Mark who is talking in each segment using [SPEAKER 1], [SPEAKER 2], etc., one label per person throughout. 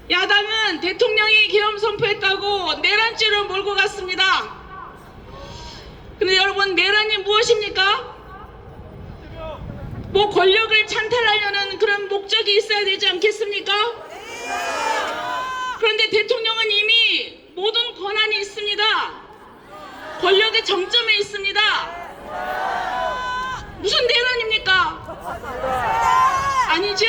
[SPEAKER 1] 야당은 대통령이 계엄 선포했다고 내란죄로 몰고 갔습니다. 근데 여러분, 내란이 무엇입니까? 뭐 권력을 찬탈하려는 그런 목적이 있어야 되지 않겠습니까? 그런데 대통령은 이미 모든 권한이 있습니다. 권력의 정점에 있습니다. 무슨 내란입니까? 아니죠?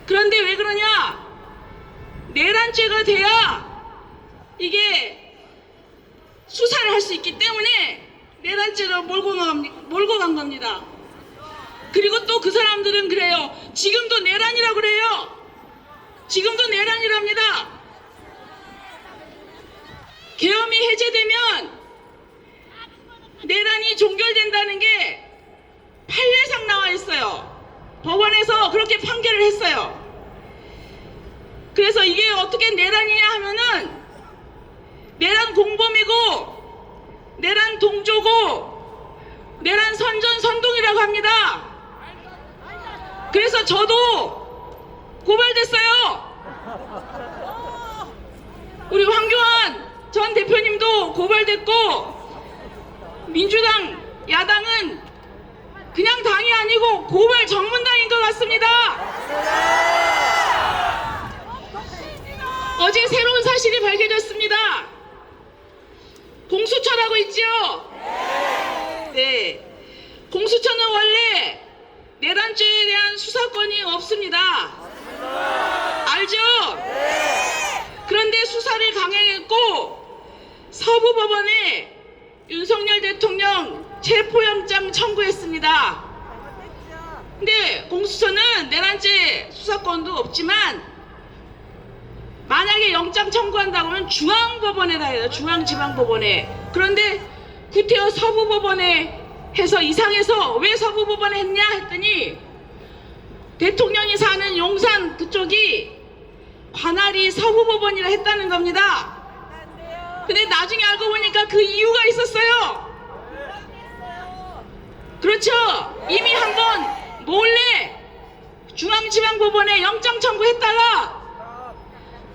[SPEAKER 1] 그런데 왜 그러냐? 내란죄가 돼야 이게 수사를 할 수 있기 때문에 내란죄로 몰고 간 겁니다. 그리고 또 그 사람들은 그래요. 지금도 내란이라고 그래요. 지금도 내란이랍니다. 계엄이 해제되면 내란이 종결된다는 게 판례상 나와 있어요. 법원에서 그렇게 판결을 했어요. 그래서 이게 어떻게 내란이냐 하면은 내란 공범이고 내란 동조고 내란 선전 선동이라고 합니다. 그래서 저도 고발됐어요. 우리 황교안 전 대표님도 고발됐고, 민주당 야당은 그냥 당이 아니고 고발 전문당인 것 같습니다. 어제 새로운 사실이 밝혀졌습니다. 공수처라고 있죠? 네. 공수처는 원래 내란죄에 대한 수사권이 없습니다. 알죠? 그런데 수사를 강행했고 서부법원에 윤석열 대통령 체포영장 청구했습니다. 근데 공수처는 내란죄 수사권도 없지만 만약에 영장 청구한다고 하면 중앙법원에다 해요. 중앙지방법원에. 그런데 구태여 서부법원에 해서 이상해서 왜 서부법원에 했냐 했더니 대통령이 사는 용산 그쪽이 관할이 서부법원이라 했다는 겁니다. 근데 나중에 알고 보니까 그 이유가 있었어요. 그렇죠. 이미 한번 몰래 중앙지방법원에 영장 청구했다가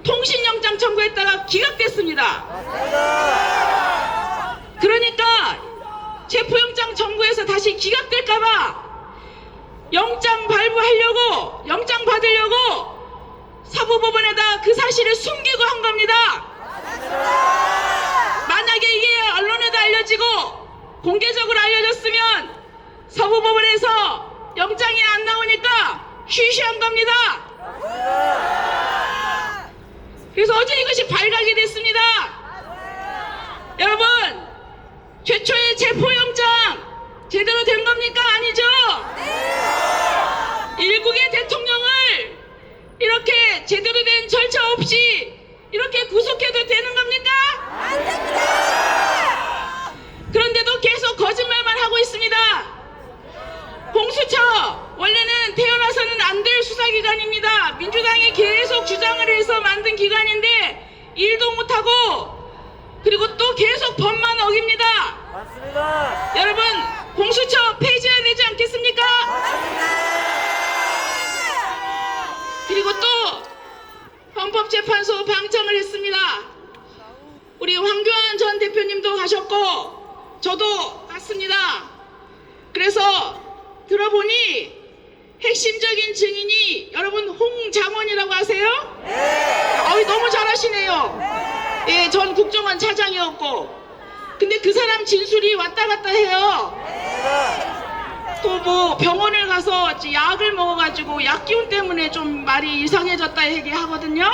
[SPEAKER 1] 통신영장 청구했다가 기각됐습니다. 그러니까 체포영장 청구해서 다시 기각될까봐 영장 발부하려고, 영장 받으려고 서부법원에다 그 사실을 숨기고 한 겁니다. 만약에 이게 언론에도 알려지고 공개적으로 알려졌으면 서부법원에서 영장이 안 나오니까 쉬쉬한 겁니다. 그래서 어제 이것이 발각이 됐습니다. 여러분, 최초의 체포영장 제대로 된 겁니까? 아니죠? 일국의 대통령을 이렇게 제대로 된 절차 없이 이렇게 구속해도 되는 겁니까? 안 됩니다. 그런데도 계속 거짓말만 하고 있습니다. 공수처 원래는 태어나서는 안 될 수사기관입니다. 민주당이 계속 주장을 해서 만든 기관인데 일도 못하고 그리고 또 계속 법만 어깁니다.
[SPEAKER 2] 맞습니다.
[SPEAKER 1] 여러분, 공수처 폐지해야 되지 않겠습니까? 그리고 또 헌법재판소 방청을 했습니다. 우리 황교안 전 대표님도 가셨고 저도 갔습니다. 그래서 들어보니 핵심적인 증인이 여러분 홍장원이라고 아세요? 네. 너무 잘하시네요. 네. 예, 전 국정원 차장이었고. 근데 그 사람 진술이 왔다 갔다 해요. 네. 또 뭐 병원을 가서 약을 먹어가지고 약 기운 때문에 좀 말이 이상해졌다 얘기하거든요.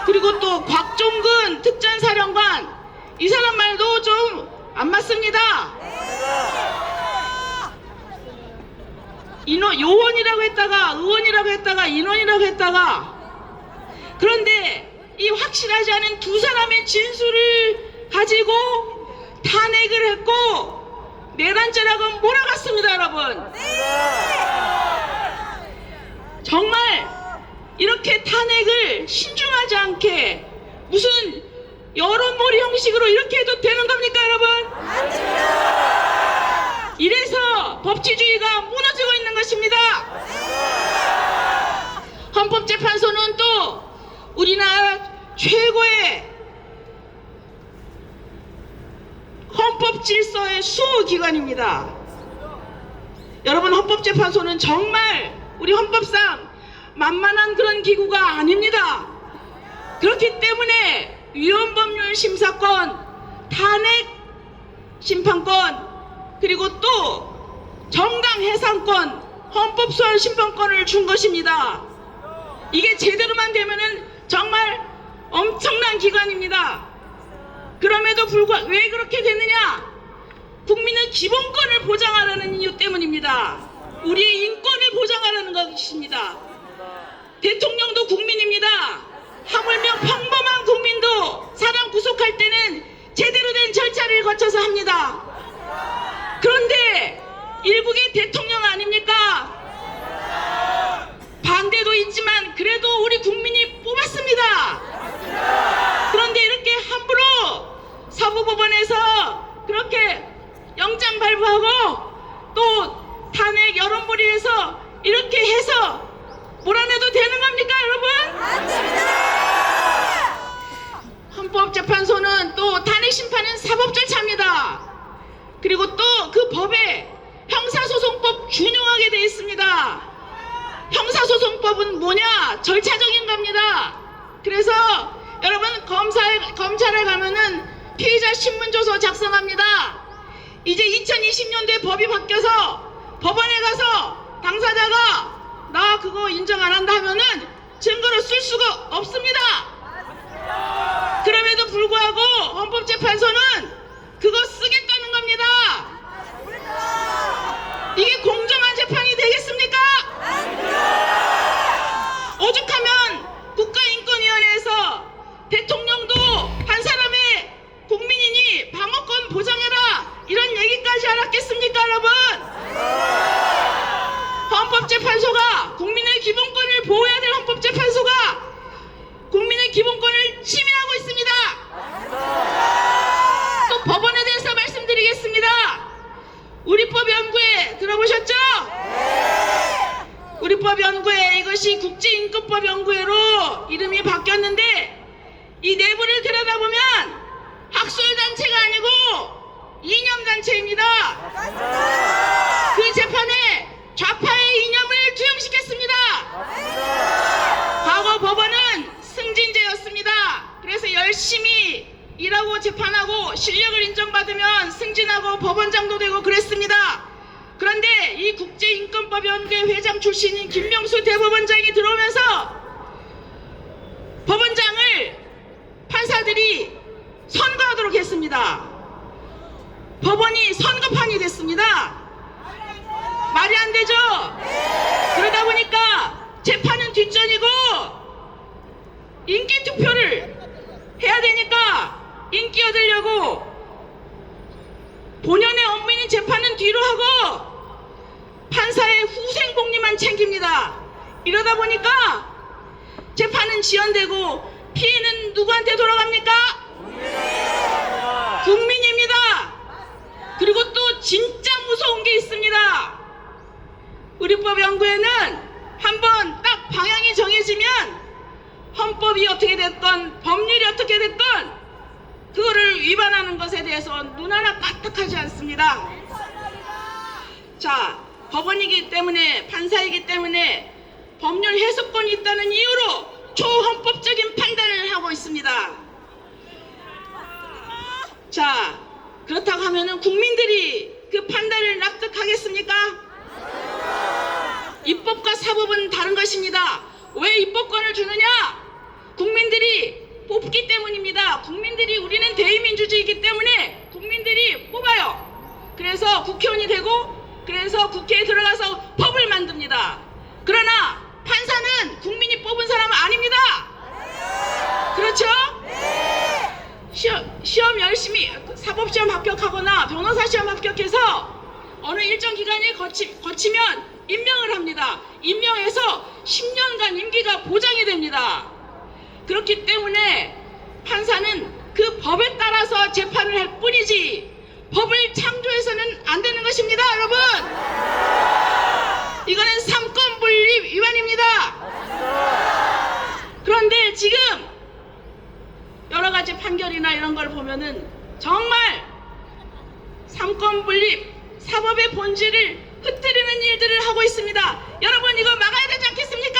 [SPEAKER 1] 그리고 또 곽종근 특전사령관, 이 사람 말도 좀 안 맞습니다. 요원이라고 했다가 의원이라고 했다가 인원이라고 했다가, 그런데 이 확실하지 않은 두 사람의 진술을 가지고 탄핵을 했고 내란죄라고 몰아갔습니다. 여러분, 정말 이렇게 탄핵을 신중하지 않게 무슨 여론몰이 형식으로 이렇게 해도 되는 겁니까? 여러분, 이래서 법치주의가 무너지고 있는 것입니다. 헌법재판소는 또 우리나라 최고의 헌법 질서의 수호기관입니다. 여러분, 헌법재판소는 정말 우리 헌법상 만만한 그런 기구가 아닙니다. 그렇기 때문에 위헌법률 심사권, 탄핵 심판권, 그리고 또 정당 해산권, 헌법 소원 심판권을 준 것입니다. 이게 제대로만 되면은 정말 엄청난 기관입니다. 그럼에도 불구하고 왜 그렇게 됐느냐? 국민의 기본권을 보장하라는 이유 때문입니다. 우리의 인권을 보장하라는 것입니다. 대통령도 국민입니다. 하물며 평범한 국민도 사람 구속할 때는 제대로 된 절차를 거쳐서 합니다. 그런데 일국의 대통령 아닙니까? 반대도 있지만 그래도 우리 국민이 뽑았습니다. 그런데 이렇게 함부로 사법법원에서 그렇게 영장 발부하고 또 탄핵 여론몰이해서 이렇게 해서 몰아내도 되는 겁니까, 여러분? 헌법재판소는 또 탄핵 심판은 사법 절차입니다. 그리고 또 그 법에 형사소송법 준용하게 되어 있습니다. 형사소송법은 뭐냐? 절차적인 겁니다. 그래서 여러분, 검찰에 가면은 피의자 신문조서 작성합니다. 이제 2020년도에 법이 바뀌어서 법원에 가서 당사자가 나 그거 인정 안 한다 하면은 증거로 쓸 수가 없습니다. 그럼에도 불구하고 헌법재판소는 그거 쓰겠다는 겁니다. 이게 공정한 재판이 되겠습니까? 오죽하면 국가인권위원회에서 대통령도 한 사람의 국민이니 방어권 보장해라 이런 얘기까지 알았겠습니까, 여러분? 헌법재판소가 국민의 기본권을 보호해야 될 헌법재판소가 국민의 기본권을 침해하고 있습니다. 또 법원에 대해서 말씀드리겠습니다. 우리법연구회 들어보셨죠? 우리법연구회, 이것이 국제인권법연구회로 이름이 바뀌었는데 이 내부를 들여다보면 학술단체가 아니고 이념단체입니다. 그 재판에 좌파의 이념을 투영시켰습니다. 과거 법원은 승진제였습니다. 그래서 열심히 일하고 재판하고 실력을 인정받으면 승진하고 법원장도 되고 그랬습니다. 그런데 이 국제인권법연구회 회장 출신인 김명수 대법원장이 들어오면서 법원장을 판사들이 선거하도록 했습니다. 법원이 선거판이 됐습니다. 말이 안 되죠? 그러다 보니까 재판은 뒷전이고 인기 투표를 해야 되니까 인기 얻으려고 본연의 업무인 재판은 뒤로 하고 판사의 후생복리만 챙깁니다. 이러다 보니까 재판은 지연되고 피해는 누구한테 돌아갑니까? 국민입니다. 그리고 또 진짜 무서운 게 있습니다. 우리법연구회는 한번 딱 방향이 정해지면 헌법이 어떻게 됐건 법률이 어떻게 됐건 그거를 위반하는 것에 대해서 눈 하나 까딱하지 않습니다. 자, 법원이기 때문에 판사이기 때문에 법률 해석권이 있다는 이유로 초헌법적인 판단을 하고 있습니다. 자, 그렇다고 하면은 국민들이 그 판단을 납득하겠습니까? 입법과 사법은 다른 것입니다. 왜 입법권을 주느냐? 국민들이 뽑기 때문입니다. 국민들이, 우리는 대의민주주의이기 때문에 국민들이 뽑아요. 그래서 국회의원이 되고 그래서 국회에 들어가서 법을 만듭니다. 그러나 판사는 국민이 뽑은 사람은 아닙니다. 그렇죠? 시험 열심히 사법시험 합격하거나 변호사 시험 합격해서 어느 일정 기간을 거치면 임명을 합니다. 임명해서 10년간 임기가 보장이 됩니다. 그렇기 때문에 판사는 그 법에 따라서 재판을 할 뿐이지 법을 창조해서는 안 되는 것입니다, 여러분. 이거는 삼권분립 위반입니다. 판결이나 이런 걸 보면은 정말 삼권 분립, 사법의 본질을 흩뜨리는 일들을 하고 있습니다. 여러분 이거 막아야 되지 않겠습니까?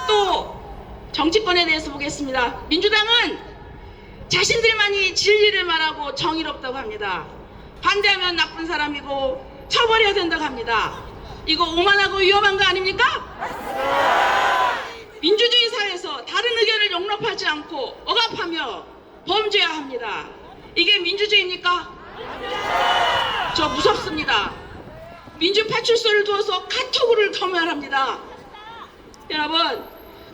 [SPEAKER 1] 또 정치권에 대해서 보겠습니다. 민주당은 자신들만이 진리를 말하고 정의롭다고 합니다. 반대하면 나쁜 사람이고 처벌해야 된다고 합니다. 이거 오만하고 위험한 거 아닙니까? 민주주의 사회에서 다른 의견을 용납하지 않고 억압하며 범죄해야 합니다. 이게 민주주의입니까? 저 무섭습니다. 민주파출소를 두어서 카톡을 검열합니다. 여러분,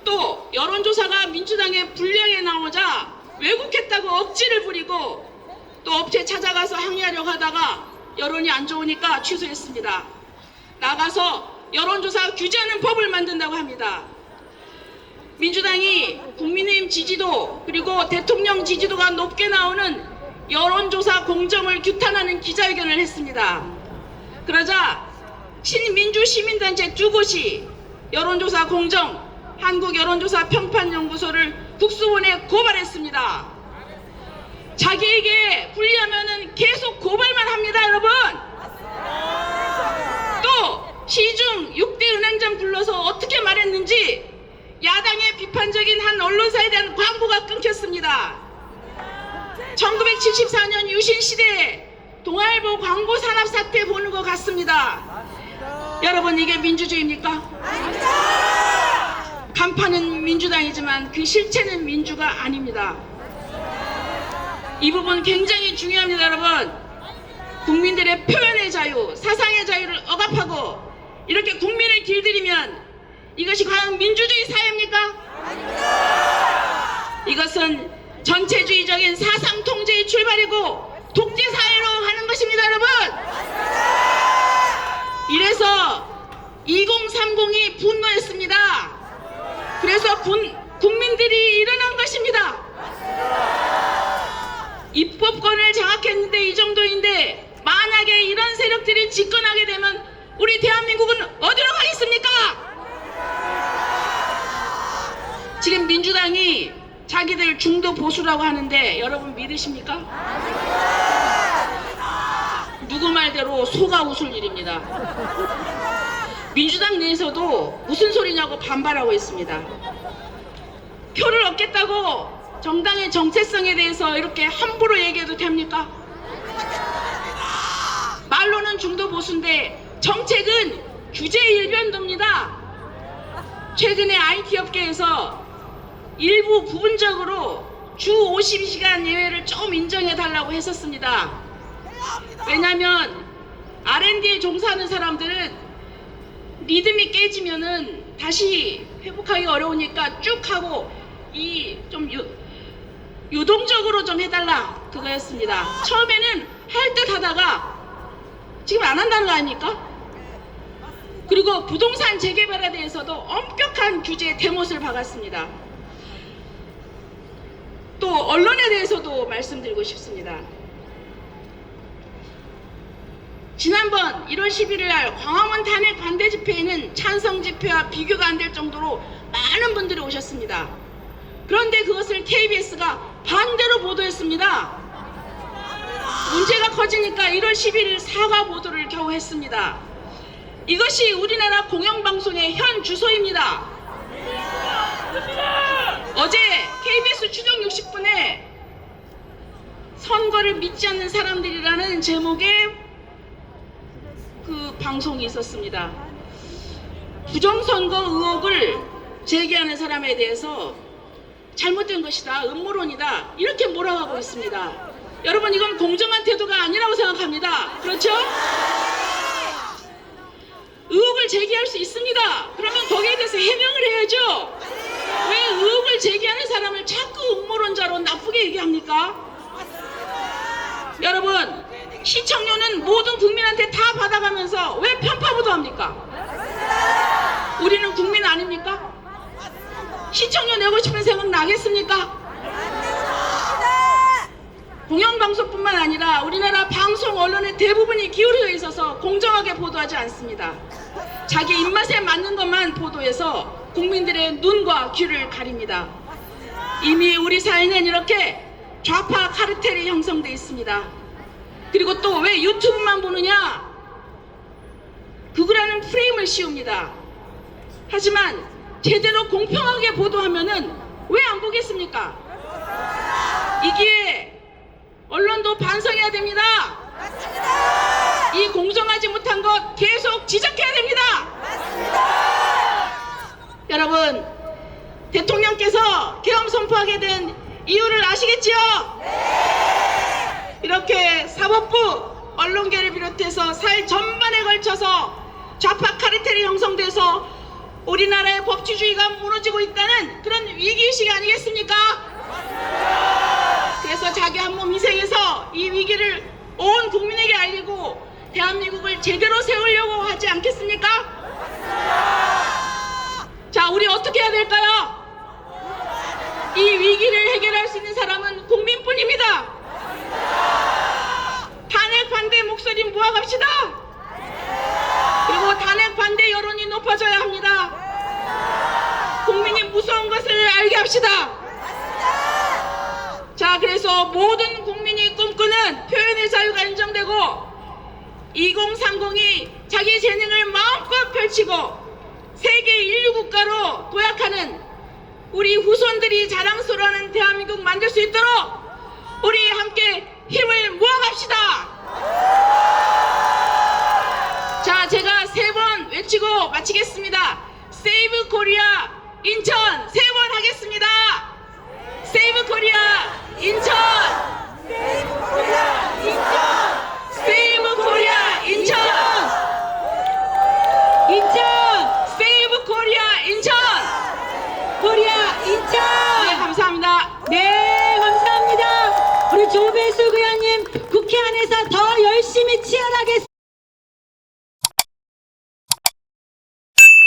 [SPEAKER 1] 또 여론조사가 민주당의 불량에 나오자 왜곡했다고 억지를 부리고 또 업체 찾아가서 항의하려고 하다가 여론이 안 좋으니까 취소했습니다. 나가서 여론조사 규제하는 법을 만든다고 합니다. 민주당이 국민의힘 지지도 그리고 대통령 지지도가 높게 나오는 여론조사 공정을 규탄하는 기자회견을 했습니다. 그러자 친민주 시민단체 두 곳이 여론조사 공정 한국여론조사 평판연구소를 국수원에 고발했습니다. 자기에게 불리하면은 계속 고발만 합니다, 여러분. 또 시중 6대 은행장 불러서 어떻게 말했는지 야당의 비판적인 한 언론사에 대한 광고가 끊겼습니다. 1974년 유신시대에 동아일보 광고 산업 사태 보는 것 같습니다. 여러분 이게 민주주의입니까? 간판은 민주당이지만 그 실체는 민주가 아닙니다. 이 부분 굉장히 중요합니다, 여러분. 국민들의 표현의 자유, 사상의 자유를 억압하고 이렇게 국민을 길들이면 이것이 과연 민주주의 사회입니까? 이것은 전체주의적인 사상 통제의 출발이고 독재 사회로 하는 것입니다, 여러분. 이래서 2030이 분노했습니다. 그래서 국민들이 일어난 것입니다. 입법권을 장악했는데 이 정도인데 만약에 이런 세력들이 집권하게 되면 우리 대한민국은 어디로 가겠습니까? 지금 민주당이 자기들 중도 보수라고 하는데 여러분 믿으십니까? 누구 말대로 소가 웃을 일입니다. 민주당 내에서도 무슨 소리냐고 반발하고 있습니다. 표를 얻겠다고 정당의 정체성에 대해서 이렇게 함부로 얘기해도 됩니까? 말로는 중도 보수인데 정책은 규제 일변도입니다. 최근에 IT 업계에서 일부 부분적으로 주 52시간 예외를 좀 인정해달라고 했었습니다. 왜냐하면 R&D에 종사하는 사람들은 리듬이 깨지면은 다시 회복하기 어려우니까 쭉 하고 이 좀 유동적으로 좀 해달라 그거였습니다. 처음에는 할 듯 하다가 지금 안 한다는 거 아닙니까? 그리고 부동산 재개발에 대해서도 엄격한 규제의 대못을 박았습니다. 또 언론에 대해서도 말씀드리고 싶습니다. 지난번 1월 11일 날 광화문 탄핵 반대 집회에는 찬성 집회와 비교가 안 될 정도로 많은 분들이 오셨습니다. 그런데 그것을 KBS가 반대로 보도했습니다. 문제가 커지니까 1월 11일 사과 보도를 겨우 했습니다. 이것이 우리나라 공영방송의 현 주소입니다. 어제 KBS 추정 60분에 선거를 믿지 않는 사람들이라는 제목의 그 방송이 있었습니다. 부정선거 의혹을 제기하는 사람에 대해서 잘못된 것이다, 음모론이다 이렇게 몰아가고 있습니다. 여러분 이건 공정한 태도가 아니라고 생각합니다. 그렇죠? 의혹을 제기할 수 있습니다. 그러면 거기에 대해서 해명을 해야죠. 왜 의혹을 제기하는 사람을 자꾸 음모론자로 나쁘게 얘기합니까? 여러분 시청료는 모든 국민한테 다 받아가면서 왜 편파보도합니까? 우리는 국민 아닙니까? 시청료 내고 싶은 생각 나겠습니까? 공영방송뿐만 아니라 우리나라 방송 언론의 대부분이 기울어져 있어서 공정하게 보도하지 않습니다. 자기 입맛에 맞는 것만 보도해서 국민들의 눈과 귀를 가립니다. 이미 우리 사회는 이렇게 좌파 카르텔이 형성돼 있습니다. 그리고 또 왜 유튜브만 보느냐? 극우라는 프레임을 씌웁니다. 하지만 제대로 공평하게 보도하면은 왜 안 보겠습니까? 이 기회에 언론도 반성해야 됩니다. 이 공정하지 못한 것 계속 지적해야 됩니다. 여러분, 대통령께서 계엄 선포하게 된 이유를 아시겠지요? 이렇게 사법부, 언론계를 비롯해서 사회 전반에 걸쳐서 좌파 카르텔이 형성돼서 우리나라의 법치주의가 무너지고 있다는 그런 위기의식 아니겠습니까? 그래서 자기 한 몸 희생해서 이 위기를 온 국민에게 알리고 대한민국을 제대로 세우려고 하지 않겠습니까? 자, 우리 어떻게 해야 될까요? 이 위기를 해결할 수 있는 사람은 국민뿐입니다. 탄핵 반대 목소리 모아갑시다. 그리고 탄핵 반대 여론이 높아져야 합니다. 국민이 무서운 것을 알게 합시다. 자, 그래서 모든 국민이 꿈꾸는 표현의 자유가 인정되고 2030이 자기 재능을 마음껏 펼치고 세계 인류 국가로 도약하는 우리 후손들이 자랑스러워하는 대한민국 만들 수 있도록 우리 함께 힘을 모아갑시다. 자, 제가 3번 외치고 마치겠습니다. 세이브 코리아 인천 3번 하겠습니다. 세이브 코리아 인천, 세이브 코리아 인천, 세이브 코리아 인천, 세이브 코리아 인천,
[SPEAKER 2] 코리아 인천.
[SPEAKER 1] 네, 감사합니다.
[SPEAKER 2] 네, 감사합니다. 우리 조배수 의원님 국회 안에서 더 열심히 치열하게